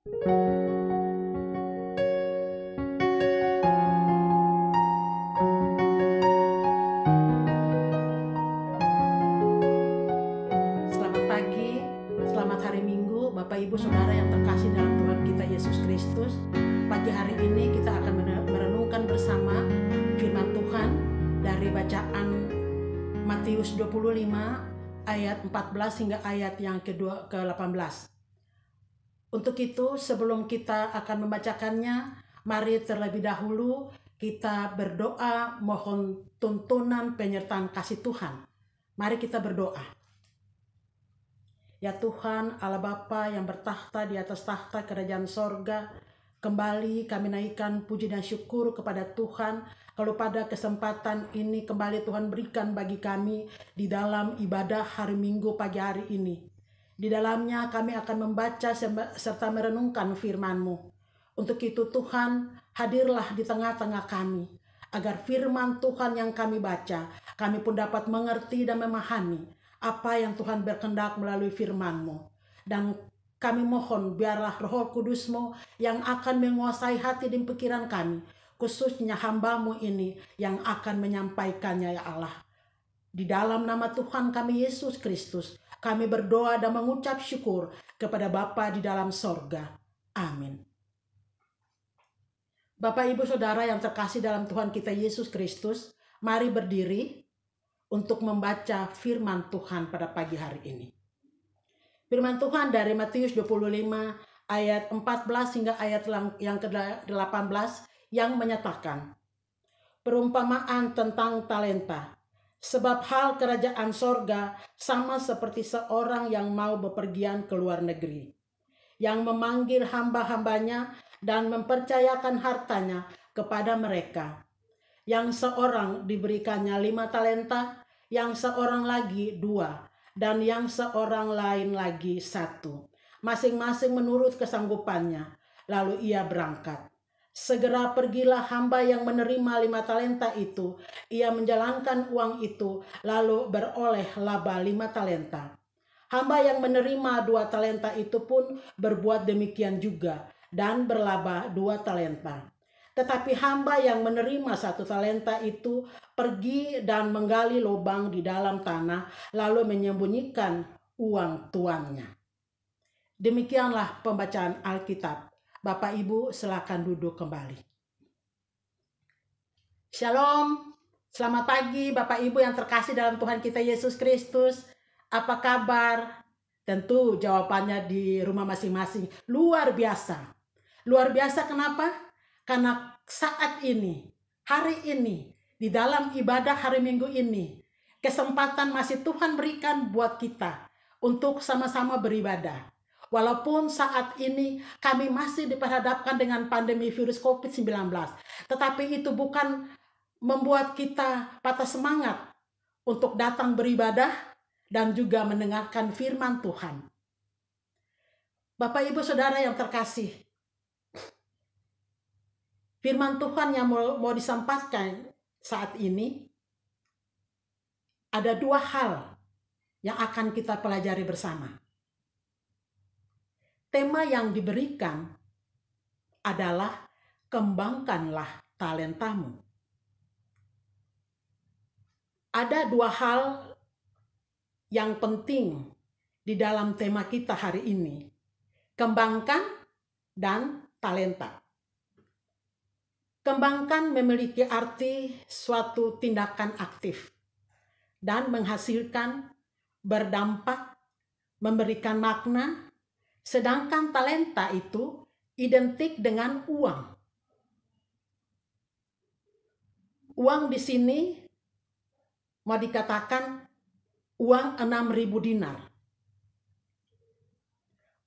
Selamat pagi, selamat hari Minggu, Bapak Ibu Saudara yang terkasih dalam Tuhan kita Yesus Kristus. Pagi hari ini kita akan merenungkan bersama firman Tuhan dari bacaan Matius 25 ayat 14 hingga ayat yang ke-18. Untuk itu, sebelum kita akan membacakannya, mari terlebih dahulu kita berdoa mohon tuntunan penyertaan kasih Tuhan. Mari kita berdoa. Ya Tuhan, Allah Bapa yang bertahta di atas tahta kerajaan sorga, kembali kami naikkan puji dan syukur kepada Tuhan kalau pada kesempatan ini kembali Tuhan berikan bagi kami di dalam ibadah hari Minggu pagi hari ini. Di dalamnya kami akan membaca serta merenungkan firman-Mu. Untuk itu Tuhan, hadirlah di tengah-tengah kami, agar firman Tuhan yang kami baca, kami pun dapat mengerti dan memahami apa yang Tuhan berkehendak melalui firman-Mu. Dan kami mohon biarlah Roh Kudus-Mu yang akan menguasai hati dan pikiran kami, khususnya hamba-Mu ini yang akan menyampaikannya ya Allah. Di dalam nama Tuhan kami Yesus Kristus, kami berdoa dan mengucap syukur kepada Bapa di dalam sorga. Amin. Bapak Ibu Saudara yang terkasih dalam Tuhan kita Yesus Kristus, mari berdiri untuk membaca firman Tuhan pada pagi hari ini. Firman Tuhan dari Matius 25 ayat 14 hingga ayat yang ke-18 yang menyatakan, perumpamaan tentang talenta. Sebab hal kerajaan sorga sama seperti seorang yang mau bepergian ke luar negeri, yang memanggil hamba-hambanya dan mempercayakan hartanya kepada mereka. Yang seorang diberikannya 5 talenta, yang seorang lagi 2, dan yang seorang lain lagi 1, masing-masing menurut kesanggupannya. Lalu ia berangkat. Segera pergilah hamba yang menerima 5 talenta itu. Ia menjalankan uang itu, lalu beroleh laba 5 talenta. Hamba yang menerima 2 talenta itu pun berbuat demikian juga, dan berlaba 2 talenta. Tetapi hamba yang menerima 1 talenta itu pergi dan menggali lubang di dalam tanah, lalu menyembunyikan uang tuannya. Demikianlah pembacaan Alkitab. Bapak Ibu silakan duduk kembali. Shalom, selamat pagi Bapak Ibu yang terkasih dalam Tuhan kita Yesus Kristus. Apa kabar? Tentu jawabannya di rumah masing-masing. Luar biasa. Luar biasa kenapa? Karena saat ini, hari ini, di dalam ibadah hari Minggu ini, kesempatan masih Tuhan berikan buat kita untuk sama-sama beribadah. Walaupun saat ini kami masih diperhadapkan dengan pandemi virus COVID-19, tetapi itu bukan membuat kita patah semangat untuk datang beribadah dan juga mendengarkan firman Tuhan. Bapak Ibu Saudara yang terkasih, firman Tuhan yang mau disampaikan saat ini ada 2 hal yang akan kita pelajari bersama. Tema yang diberikan adalah kembangkanlah talentamu. Ada 2 hal yang penting di dalam tema kita hari ini. Kembangkan dan talenta. Kembangkan memiliki arti suatu tindakan aktif dan menghasilkan, berdampak, memberikan makna. Sedangkan talenta itu identik dengan uang. Uang di sini mau dikatakan uang 6.000 dinar.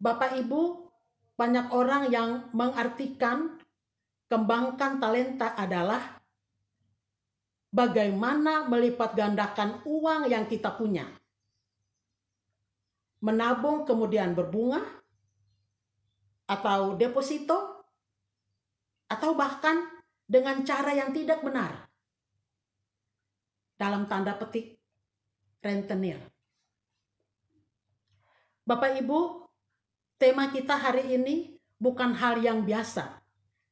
Bapak Ibu, banyak orang yang mengartikan kembangkan talenta adalah bagaimana melipat gandakan uang yang kita punya. Menabung kemudian berbunga, atau deposito, atau bahkan dengan cara yang tidak benar. Dalam tanda petik, rentenir. Bapak Ibu, tema kita hari ini bukan hal yang biasa,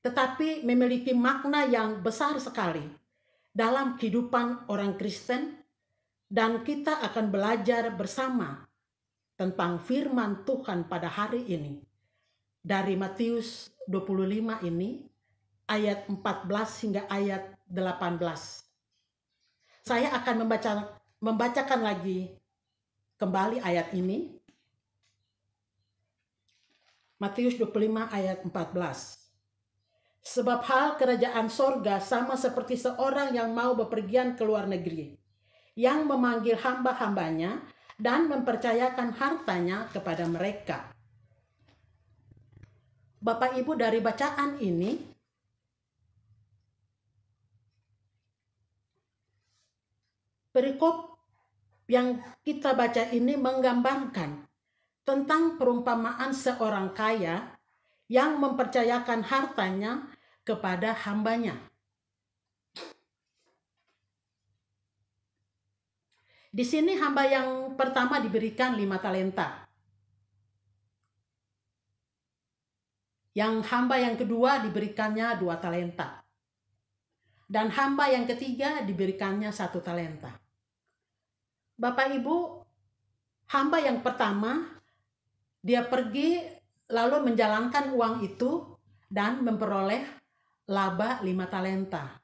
tetapi memiliki makna yang besar sekali dalam kehidupan orang Kristen, dan kita akan belajar bersama tentang firman Tuhan pada hari ini dari Matius 25 ini ayat 14 hingga ayat 18. Saya akan membacakan lagi kembali ayat ini. Matius 25 ayat 14. Sebab hal kerajaan sorga sama seperti seorang yang mau bepergian ke luar negeri, yang memanggil hamba-hambanya dan mempercayakan hartanya kepada mereka. Bapak Ibu, dari bacaan ini perikop yang kita baca ini menggambarkan tentang perumpamaan seorang kaya yang mempercayakan hartanya kepada hambanya. Di sini hamba yang pertama diberikan 5 talenta. Yang hamba yang kedua diberikannya 2 talenta. Dan hamba yang ketiga diberikannya 1 talenta. Bapak Ibu, hamba yang pertama, dia pergi lalu menjalankan uang itu dan memperoleh laba 5 talenta.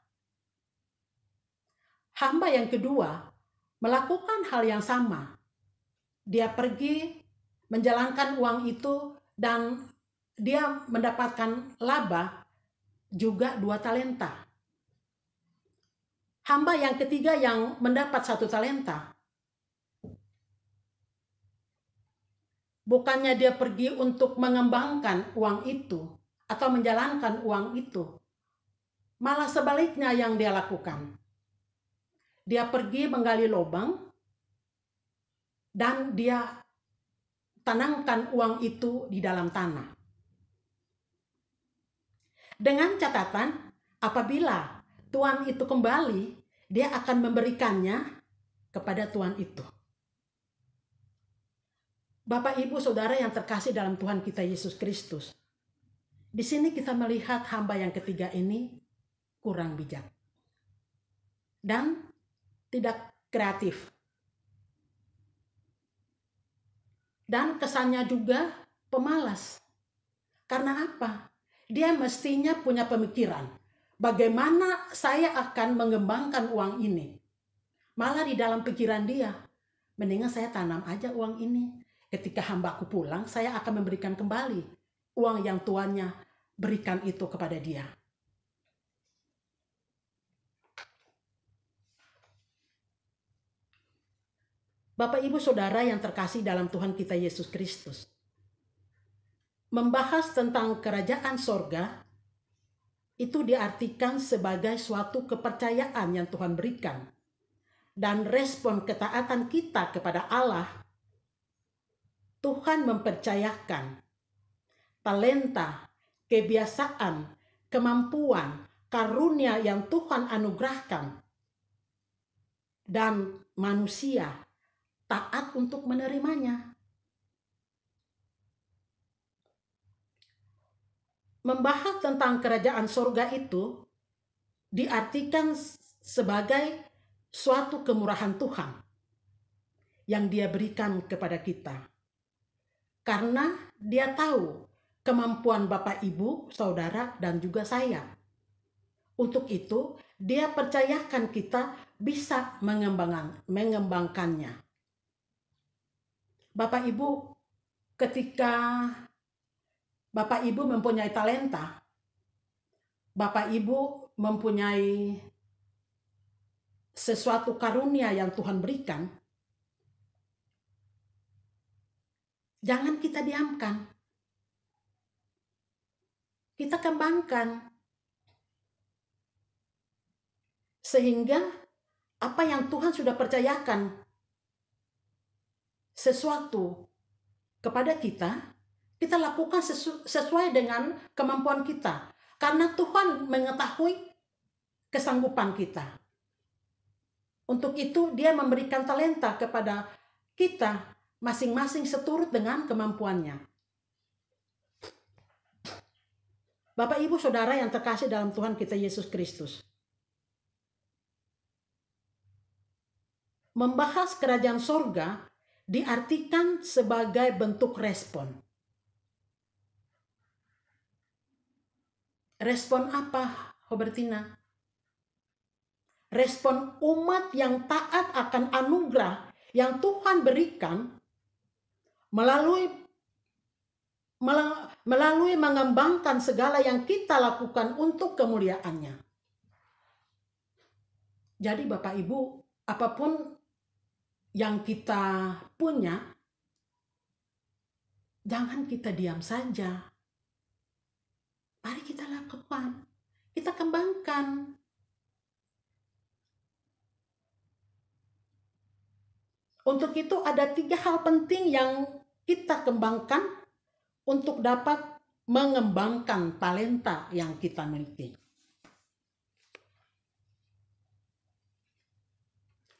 Hamba yang kedua melakukan hal yang sama. Dia pergi menjalankan uang itu dan dia mendapatkan laba juga 2 talenta. Hamba yang ketiga yang mendapat 1 talenta, bukannya dia pergi untuk mengembangkan uang itu atau menjalankan uang itu, malah sebaliknya yang dia lakukan. Dia pergi menggali lubang dan dia tanamkan uang itu di dalam tanah. Dengan catatan, apabila tuan itu kembali, dia akan memberikannya kepada tuan itu. Bapak, Ibu, Saudara yang terkasih dalam Tuhan kita Yesus Kristus, di sini kita melihat hamba yang ketiga ini kurang bijak dan tidak kreatif. Dan kesannya juga pemalas. Karena apa? Dia mestinya punya pemikiran, bagaimana saya akan mengembangkan uang ini. Malah di dalam pikiran dia, mendingan saya tanam aja uang ini. Ketika hambaku pulang, saya akan memberikan kembali uang yang tuannya berikan itu kepada dia. Bapak, Ibu, Saudara yang terkasih dalam Tuhan kita Yesus Kristus, membahas tentang kerajaan sorga itu diartikan sebagai suatu kepercayaan yang Tuhan berikan dan respon ketaatan kita kepada Allah. Tuhan mempercayakan talenta, kebiasaan, kemampuan, karunia yang Tuhan anugerahkan, dan manusia taat untuk menerimanya. Membahas tentang kerajaan sorga itu diartikan sebagai suatu kemurahan Tuhan yang Dia berikan kepada kita. Karena Dia tahu kemampuan Bapak, Ibu, Saudara, dan juga saya. Untuk itu, Dia percayakan kita bisa mengembangkannya. Bapak, Ibu, ketika Bapak, Ibu mempunyai talenta, Bapak, Ibu mempunyai sesuatu karunia yang Tuhan berikan, jangan kita diamkan. Kita kembangkan. Sehingga apa yang Tuhan sudah percayakan sesuatu kepada kita, kita lakukan sesuai dengan kemampuan kita. Karena Tuhan mengetahui kesanggupan kita. Untuk itu Dia memberikan talenta kepada kita masing-masing seturut dengan kemampuannya. Bapak, Ibu, Saudara yang terkasih dalam Tuhan kita Yesus Kristus. Membahas kerajaan sorga diartikan sebagai bentuk respon. Respon apa, Robertina? Respon umat yang taat akan anugerah yang Tuhan berikan melalui mengembangkan segala yang kita lakukan untuk kemuliaannya. Jadi Bapak Ibu, apapun yang kita punya, jangan kita diam saja. Mari kita lakukan, kita kembangkan. Untuk itu ada 3 hal penting yang kita kembangkan untuk dapat mengembangkan talenta yang kita miliki.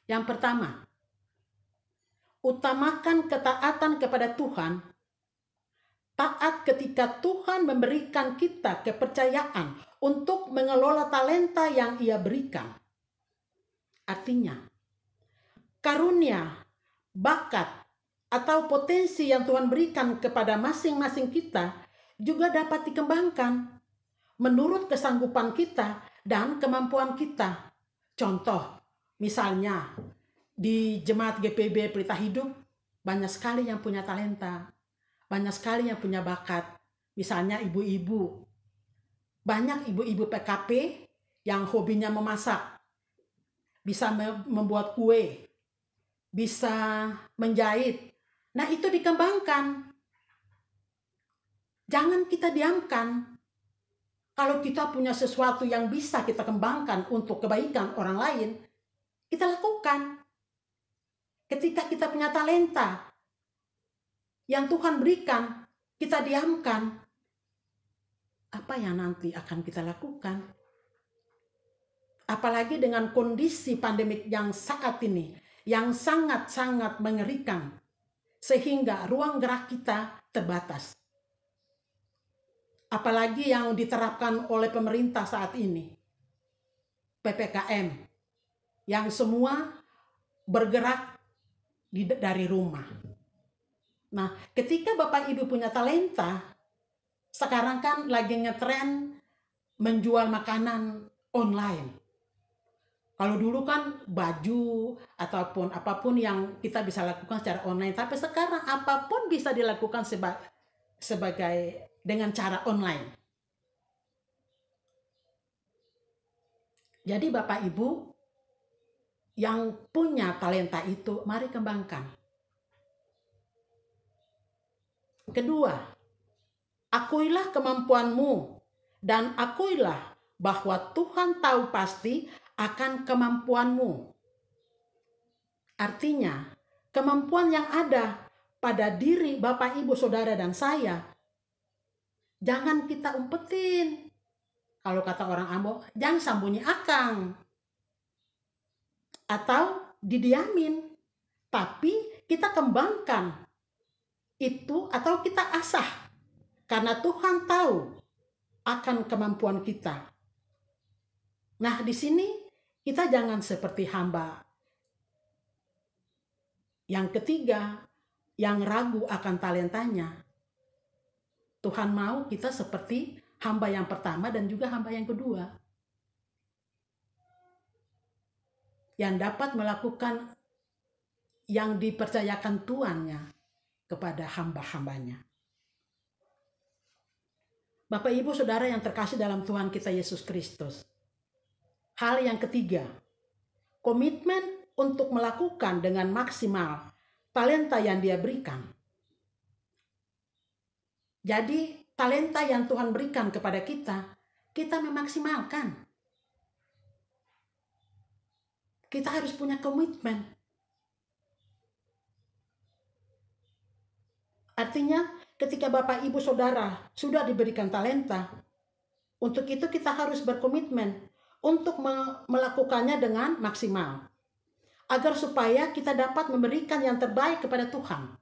Yang pertama, utamakan ketaatan kepada Tuhan. Taat ketika Tuhan memberikan kita kepercayaan untuk mengelola talenta yang Ia berikan. Artinya, karunia, bakat, atau potensi yang Tuhan berikan kepada masing-masing kita juga dapat dikembangkan menurut kesanggupan kita dan kemampuan kita. Contoh, misalnya di Jemaat GPB Pelita Hidup banyak sekali yang punya talenta, banyak sekali yang punya bakat. Misalnya ibu-ibu, banyak ibu-ibu PKP yang hobinya memasak, bisa membuat kue, bisa menjahit. Nah, itu dikembangkan. Jangan kita diamkan. Kalau kita punya sesuatu yang bisa kita kembangkan untuk kebaikan orang lain, kita lakukan. Ketika kita punya talenta yang Tuhan berikan, kita diamkan. Apa yang nanti akan kita lakukan? Apalagi dengan kondisi pandemik yang saat ini, yang sangat-sangat mengerikan, sehingga ruang gerak kita terbatas. Apalagi yang diterapkan oleh pemerintah saat ini, PPKM, yang semua bergerak dari rumah. Nah, ketika Bapak Ibu punya talenta, sekarang kan lagi ngetren menjual makanan online. Kalau dulu kan baju ataupun apapun yang kita bisa lakukan secara online, tapi sekarang apapun bisa dilakukan sebagai dengan cara online. Jadi Bapak Ibu yang punya talenta itu, mari kembangkan. Kedua, akuilah kemampuanmu dan akuilah bahwa Tuhan tahu pasti akan kemampuanmu. Artinya, kemampuan yang ada pada diri Bapak, Ibu, Saudara, dan saya, jangan kita umpetin. Kalau kata orang Ambo, jangan sambunyi akang. Atau didiamin. Tapi kita kembangkan itu atau kita asah. Karena Tuhan tahu akan kemampuan kita. Nah, di sini kita jangan seperti hamba yang ketiga, yang ragu akan talentanya. Tuhan mau kita seperti hamba yang pertama dan juga hamba yang kedua, yang dapat melakukan yang dipercayakan Tuannya kepada hamba-hambanya. Bapak, Ibu, Saudara yang terkasih dalam Tuhan kita Yesus Kristus. Hal yang ketiga, komitmen untuk melakukan dengan maksimal talenta yang Dia berikan. Jadi, talenta yang Tuhan berikan kepada kita, kita memaksimalkan. Kita harus punya komitmen. Artinya, ketika Bapak, Ibu, Saudara sudah diberikan talenta, untuk itu kita harus berkomitmen untuk melakukannya dengan maksimal. Agar supaya kita dapat memberikan yang terbaik kepada Tuhan.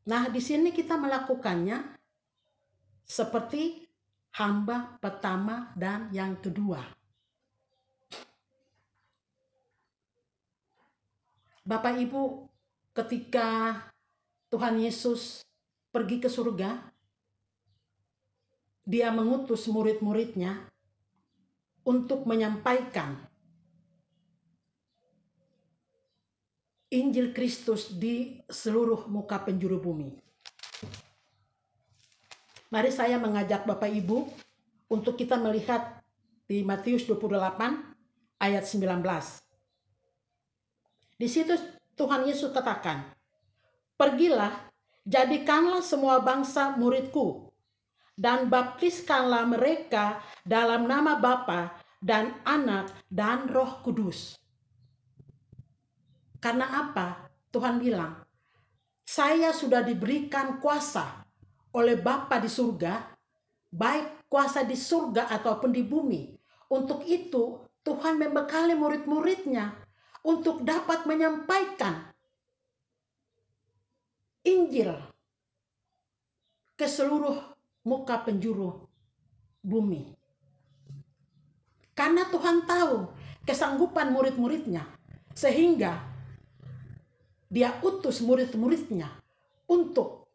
Nah, di sini kita melakukannya seperti hamba pertama dan yang kedua. Bapak Ibu, ketika Tuhan Yesus pergi ke surga, dia mengutus murid-muridnya untuk menyampaikan Injil Kristus di seluruh muka penjuru bumi. Mari saya mengajak Bapak Ibu untuk kita melihat di Matius 28 ayat 19. Di situ Tuhan Yesus katakan, "Pergilah, jadikanlah semua bangsa muridku, dan baptiskanlah mereka dalam nama Bapa dan Anak dan Roh Kudus." Karena apa? Tuhan bilang, saya sudah diberikan kuasa oleh Bapa di surga, baik kuasa di surga ataupun di bumi. Untuk itu Tuhan membekali murid-muridnya untuk dapat menyampaikan Injil ke seluruh muka penjuru bumi. Karena Tuhan tahu kesanggupan murid-muridnya, sehingga dia utus murid-muridnya untuk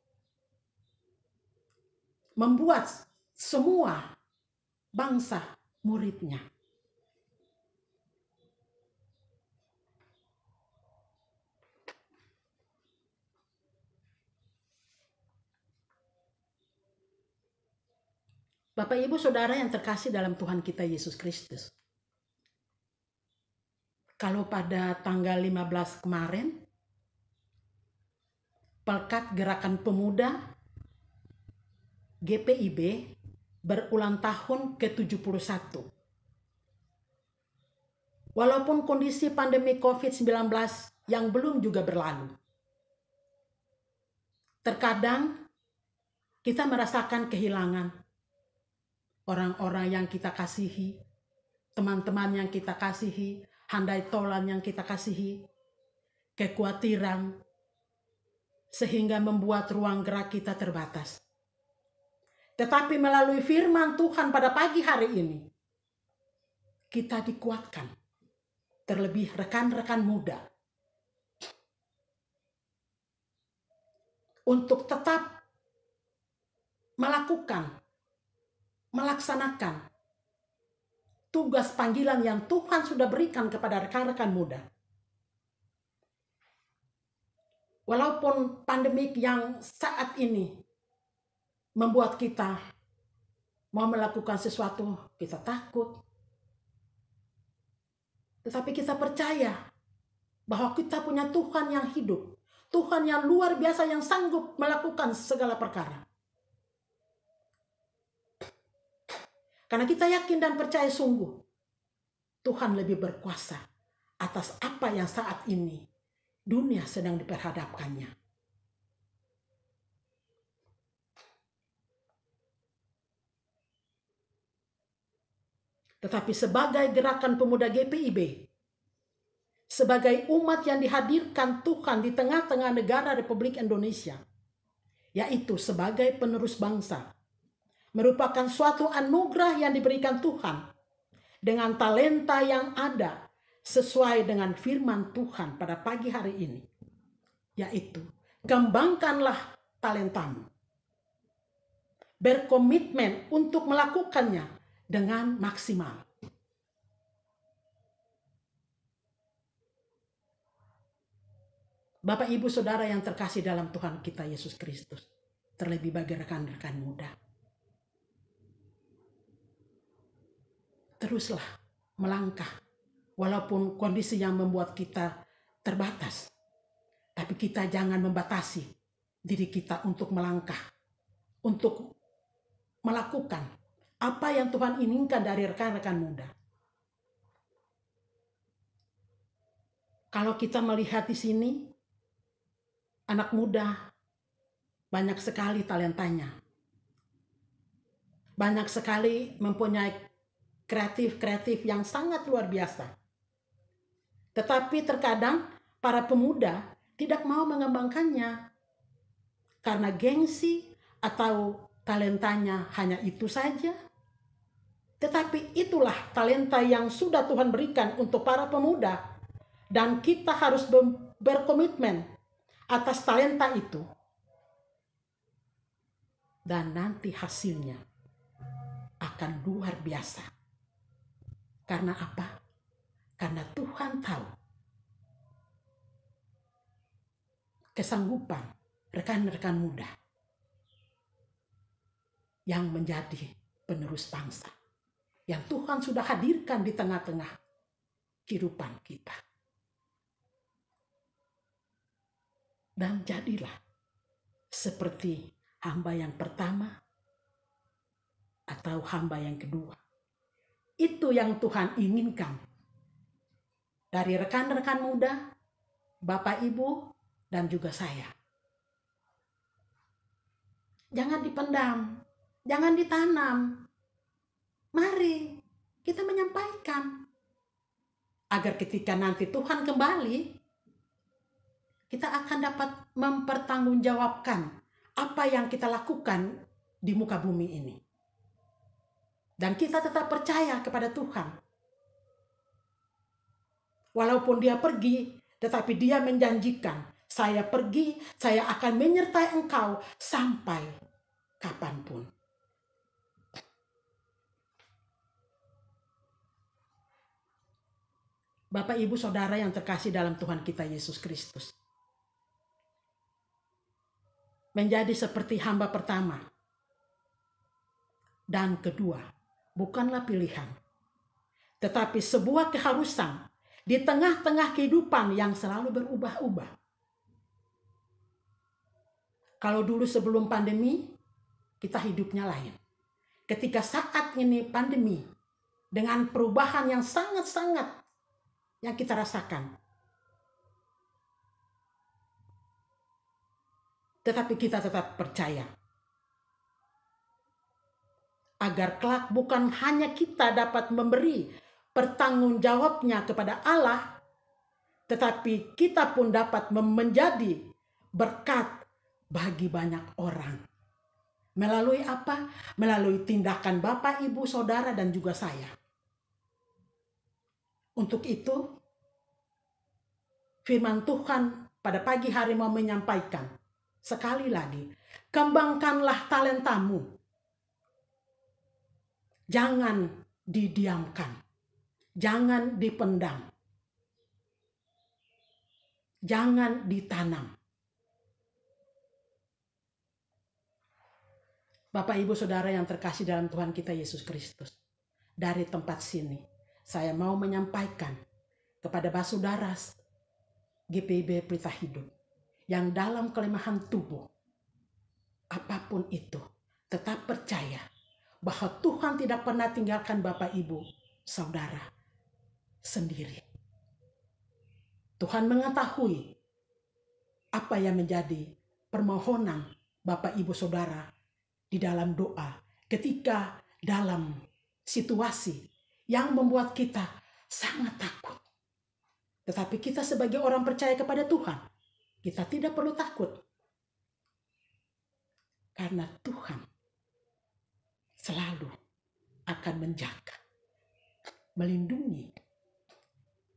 membuat semua bangsa muridnya. Bapak Ibu Saudara yang terkasih dalam Tuhan kita Yesus Kristus. Kalau pada tanggal 15 kemarin, Pelkat Gerakan Pemuda GPIB berulang tahun ke-71. Walaupun kondisi pandemi COVID-19 yang belum juga berlalu. Terkadang kita merasakan kehilangan orang-orang yang kita kasihi, teman-teman yang kita kasihi, handai tolan yang kita kasihi, kekhawatiran, sehingga membuat ruang gerak kita terbatas. Tetapi melalui firman Tuhan pada pagi hari ini, kita dikuatkan, terlebih rekan-rekan muda, untuk tetap melaksanakan tugas panggilan yang Tuhan sudah berikan kepada rekan-rekan muda. Walaupun pandemik yang saat ini membuat kita mau melakukan sesuatu, kita takut. Tetapi kita percaya bahwa kita punya Tuhan yang hidup. Tuhan yang luar biasa yang sanggup melakukan segala perkara. Karena kita yakin dan percaya sungguh, Tuhan lebih berkuasa atas apa yang saat ini dunia sedang diperhadapkannya. Tetapi sebagai gerakan pemuda GPIB, sebagai umat yang dihadirkan Tuhan di tengah-tengah negara Republik Indonesia, yaitu sebagai penerus bangsa, merupakan suatu anugerah yang diberikan Tuhan dengan talenta yang ada sesuai dengan firman Tuhan pada pagi hari ini, yaitu kembangkanlah talentamu, berkomitmen untuk melakukannya dengan maksimal. Bapak Ibu Saudara yang terkasih dalam Tuhan kita Yesus Kristus, terlebih bagi rekan-rekan muda, teruslah melangkah walaupun kondisi yang membuat kita terbatas. Tapi kita jangan membatasi diri kita untuk melangkah, untuk melakukan apa yang Tuhan inginkan dari rekan-rekan muda. Kalau kita melihat di sini, anak muda banyak sekali talentanya. Banyak sekali mempunyai kreatif yang sangat luar biasa. Tetapi terkadang para pemuda tidak mau mengembangkannya karena gengsi atau talentanya hanya itu saja. Tetapi itulah talenta yang sudah Tuhan berikan untuk para pemuda. Dan kita harus berkomitmen atas talenta itu. Dan nanti hasilnya akan luar biasa. Karena apa? Karena Tuhan tahu kesanggupan rekan-rekan muda yang menjadi penerus bangsa, yang Tuhan sudah hadirkan di tengah-tengah kehidupan kita. Dan jadilah seperti hamba yang pertama atau hamba yang kedua. Itu yang Tuhan inginkan dari rekan-rekan muda, Bapak Ibu, dan juga saya. Jangan dipendam, jangan ditanam. Mari kita menyampaikan agar ketika nanti Tuhan kembali, kita akan dapat mempertanggungjawabkan apa yang kita lakukan di muka bumi ini. Dan kita tetap percaya kepada Tuhan. Walaupun dia pergi, tetapi dia menjanjikan, saya pergi, saya akan menyertai engkau sampai kapanpun. Bapak, Ibu, Saudara yang terkasih dalam Tuhan kita Yesus Kristus. Menjadi seperti hamba pertama dan kedua bukanlah pilihan, tetapi sebuah keharusan di tengah-tengah kehidupan yang selalu berubah-ubah. Kalau dulu sebelum pandemi, kita hidupnya lain. Ketika saat ini pandemi, dengan perubahan yang sangat-sangat yang kita rasakan. Tetapi kita tetap percaya agar kelak bukan hanya kita dapat memberi pertanggungjawabnya kepada Allah, tetapi kita pun dapat menjadi berkat bagi banyak orang. Melalui apa? Melalui tindakan Bapak, Ibu, Saudara, dan juga saya. Untuk itu, firman Tuhan pada pagi hari mau menyampaikan, sekali lagi, kembangkanlah talentamu. Jangan didiamkan. Jangan dipendam. Jangan ditanam. Bapak, Ibu, Saudara yang terkasih dalam Tuhan kita Yesus Kristus. Dari tempat sini, saya mau menyampaikan kepada saudara GPIB Pelita Hidup yang dalam kelemahan tubuh, apapun itu, tetap percaya bahwa Tuhan tidak pernah tinggalkan Bapak, Ibu, Saudara sendiri. Tuhan mengetahui apa yang menjadi permohonan Bapak, Ibu, Saudara di dalam doa ketika dalam situasi yang membuat kita sangat takut. Tetapi kita sebagai orang percaya kepada Tuhan, kita tidak perlu takut. Karena Tuhan selalu akan menjaga, melindungi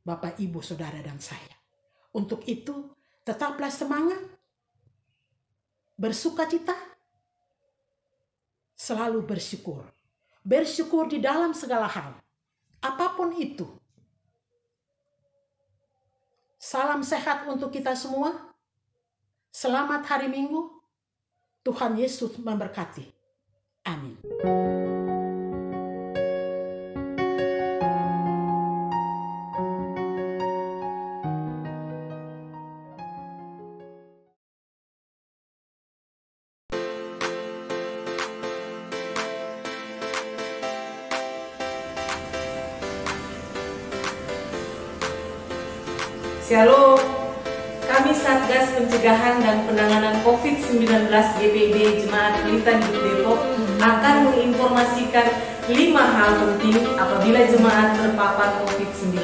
Bapak, Ibu, Saudara, dan saya. Untuk itu, tetaplah semangat, bersukacita, selalu bersyukur. Bersyukur di dalam segala hal, apapun itu. Salam sehat untuk kita semua. Selamat hari Minggu. Tuhan Yesus memberkati. Amin. Shalom, kami Satgas Pencegahan dan Penanganan COVID-19 GPIB Jemaat Pelita Hidup Depok akan menginformasikan 5 hal penting apabila jemaat terpapar COVID-19.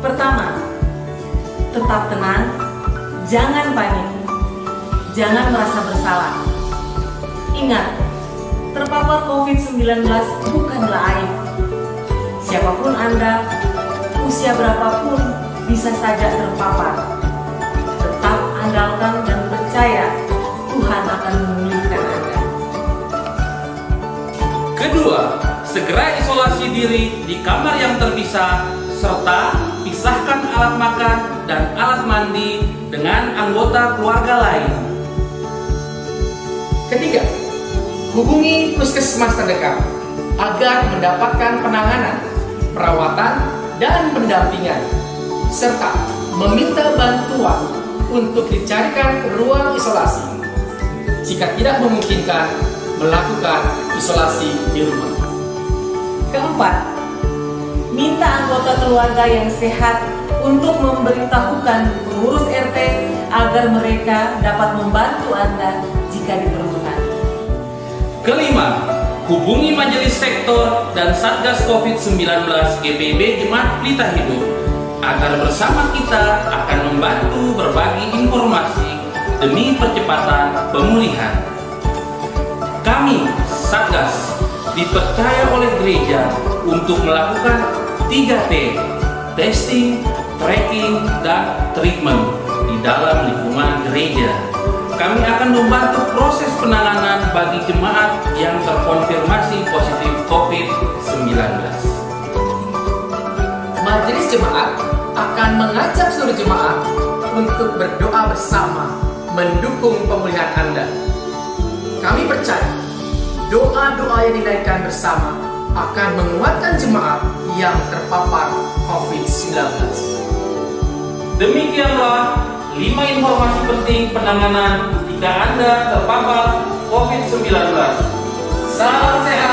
Pertama, tetap tenang Jangan panik, jangan merasa bersalah. Ingat, terpapar COVID-19 bukanlah aib. Siapapun Anda, usia berapapun bisa saja terpapar. Tetap andalkan dan percaya Tuhan akan memulihkan Anda. Kedua, segera isolasi diri di kamar yang terpisah, serta pisahkan alat makan dan alat mandi dengan anggota keluarga lain. Ketiga, hubungi puskesmas terdekat agar mendapatkan penanganan, perawatan, dan pendampingan, serta meminta bantuan untuk dicarikan ruang isolasi. Jika tidak memungkinkan, melakukan isolasi di rumah. Keempat, minta anggota keluarga yang sehat untuk memberitahukan pengurus RT agar mereka dapat membantu Anda jika diperlukan. Kelima, hubungi Majelis Sektor dan Satgas COVID-19 GPIB Jemaat Pelita Hidup agar bersama kita akan membantu berbagi informasi demi percepatan pemulihan. Kami, Satgas, dipercaya oleh gereja untuk melakukan 3T, testing, tracking, dan treatment di dalam lingkungan gereja. Kami akan membantu proses penanganan bagi jemaat yang terkonfirmasi positif COVID-19. Majelis Jemaat akan mengajak seluruh jemaat untuk berdoa bersama mendukung pemulihan Anda. Kami percaya doa-doa yang dinaikkan bersama akan menguatkan jemaat yang terpapar COVID-19. Demikianlah 5 informasi penting penanganan jika Anda terpapar COVID-19. Salam sehat.